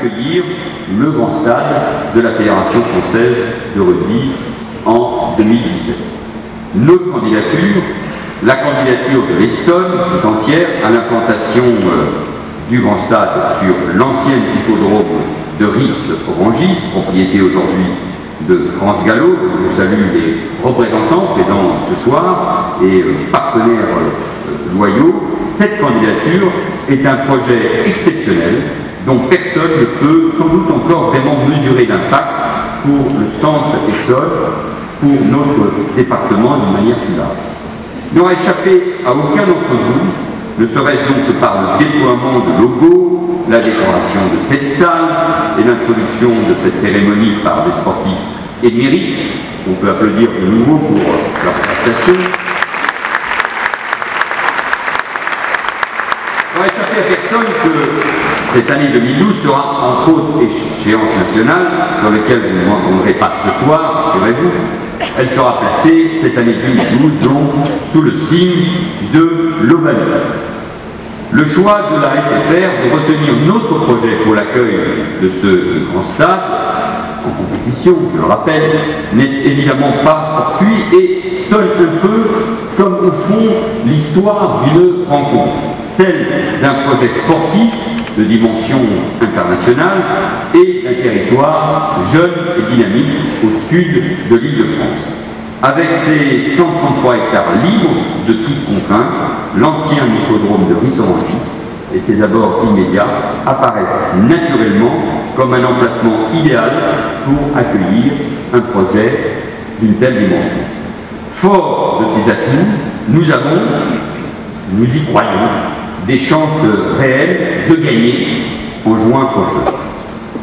accueillir le grand stade de la Fédération française de rugby en 2017. Notre candidature, la candidature de l'Essonne tout entière à l'implantation du grand stade sur l'ancien hippodrome de Ris-Orangis, propriété aujourd'hui de France Gallo. Je salue les représentants présents ce soir et partenaires loyaux. Cette candidature est un projet exceptionnel dont personne ne peut sans doute encore vraiment mesurer l'impact pour le centre Essonne, pour notre département d'une manière plus large. Il n'aura échappé à aucun d'entre vous, ne serait-ce donc que par le déploiement de logos, la décoration de cette salle et l'introduction de cette cérémonie par des sportifs émérites, on peut applaudir de nouveau pour leur prestation. Il n'aura échappé à personne que cette année 2012 sera entre autres échéance nationale, sur laquelle vous ne m'entendrez pas ce soir, rassurez-vous. Elle sera placée cette année 2012 donc sous le signe de l'Ovalie. Le choix de la FFR de retenir notre projet pour l'accueil de ce grand stade en compétition, je le rappelle, n'est évidemment pas fortuit et sonne un peu comme au fond l'histoire d'une rencontre, celle d'un projet sportif de dimension internationale et d'un territoire jeune et dynamique au sud de l'Île-de-France. Avec ses 133 hectares libres de toute contrainte, l'ancien hippodrome de Ris-Orangis et ses abords immédiats apparaissent naturellement comme un emplacement idéal pour accueillir un projet d'une telle dimension. Fort de ces atouts, nous avons, nous y croyons, des chances réelles de gagner en juin prochain.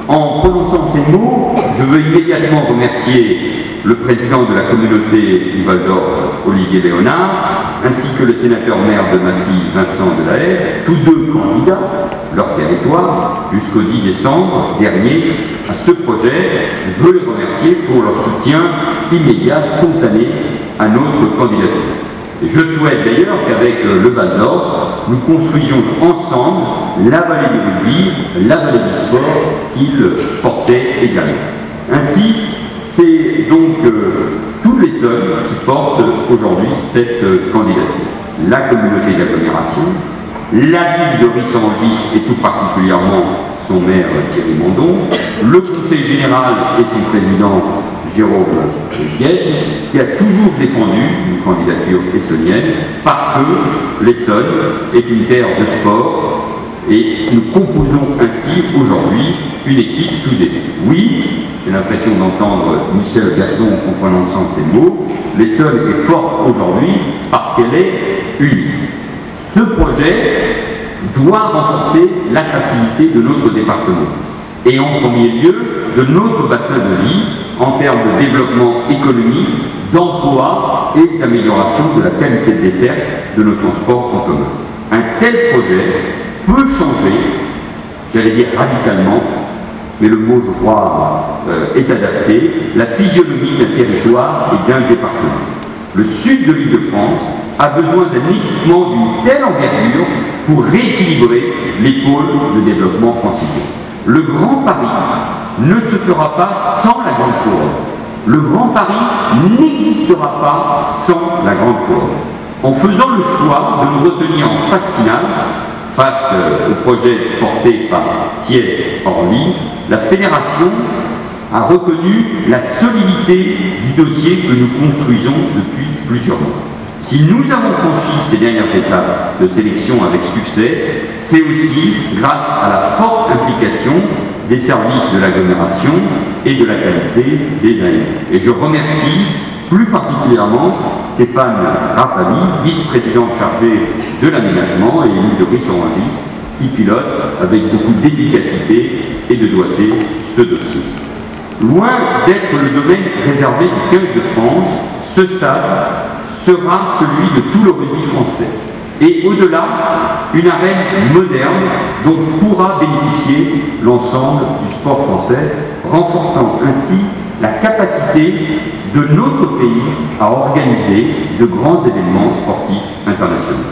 En prononçant ces mots, je veux immédiatement remercier le président de la communauté du Val d'Or, Olivier Léonard, ainsi que le sénateur-maire de Massy, Vincent Delahaye, tous deux candidats, leur territoire, jusqu'au 10 décembre dernier à ce projet. Je veux les remercier pour leur soutien immédiat, spontané à notre candidature. Et je souhaite d'ailleurs qu'avec le Val d'Or, nous construisions ensemble la vallée du rugby, la vallée du sport qu'il portait également. Ainsi, c'est donc tous les seuls qui portent aujourd'hui cette candidature. La communauté d'agglomération, la ville de Ris-Orangis et tout particulièrement son maire Thierry Mandon, le conseil général et son président Jérôme Guèze, qui a toujours défendu une candidature essonnienne parce que l'Essonne est une terre de sport et nous composons ainsi aujourd'hui une équipe soudée. Oui, j'ai l'impression d'entendre Michel Gasson en prononçant ces mots, l'Essonne est forte aujourd'hui parce qu'elle est unie. Ce projet doit renforcer l'attractivité de notre département et en premier lieu de notre bassin de vie en termes de développement économique, d'emploi et d'amélioration de la qualité de dessert de nos transports en commun. Un tel projet peut changer, j'allais dire radicalement, mais le mot, je crois, est adapté, la physionomie d'un territoire et d'un département. Le sud de l'Île-de-France a besoin d'un équipement d'une telle envergure pour rééquilibrer les pôles de développement francilien. Le Grand Paris ne se fera pas sans la Grande Couronne. Le Grand Paris n'existera pas sans la Grande Couronne. En faisant le choix de nous retenir en phase finale, face au projet porté par Thierry Orly, la Fédération a reconnu la solidité du dossier que nous construisons depuis plusieurs mois. Si nous avons franchi ces dernières étapes de sélection avec succès, c'est aussi grâce à la forte implication des services de l'agglomération et de la qualité des AMF. Et je remercie plus particulièrement Stéphane Rafali, vice-président chargé de l'aménagement et élu de Ris-Orangis, qui pilote avec beaucoup d'efficacité et de doigté ce dossier. Loin d'être le domaine réservé du 15 de France, ce stade sera celui de tout le rugby français. Et au-delà, une arène moderne dont pourra bénéficier l'ensemble du sport français, renforçant ainsi la capacité de notre pays à organiser de grands événements sportifs internationaux.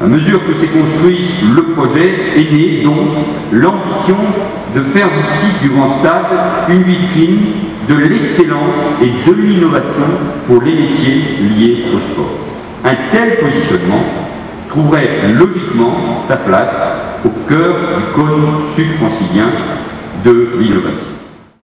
À mesure que s'est construit le projet, est née donc l'ambition de faire du site du Grand Stade une vitrine de l'excellence et de l'innovation pour les métiers liés au sport. Un tel positionnement trouverait logiquement sa place au cœur du cône sud-francilien de l'innovation.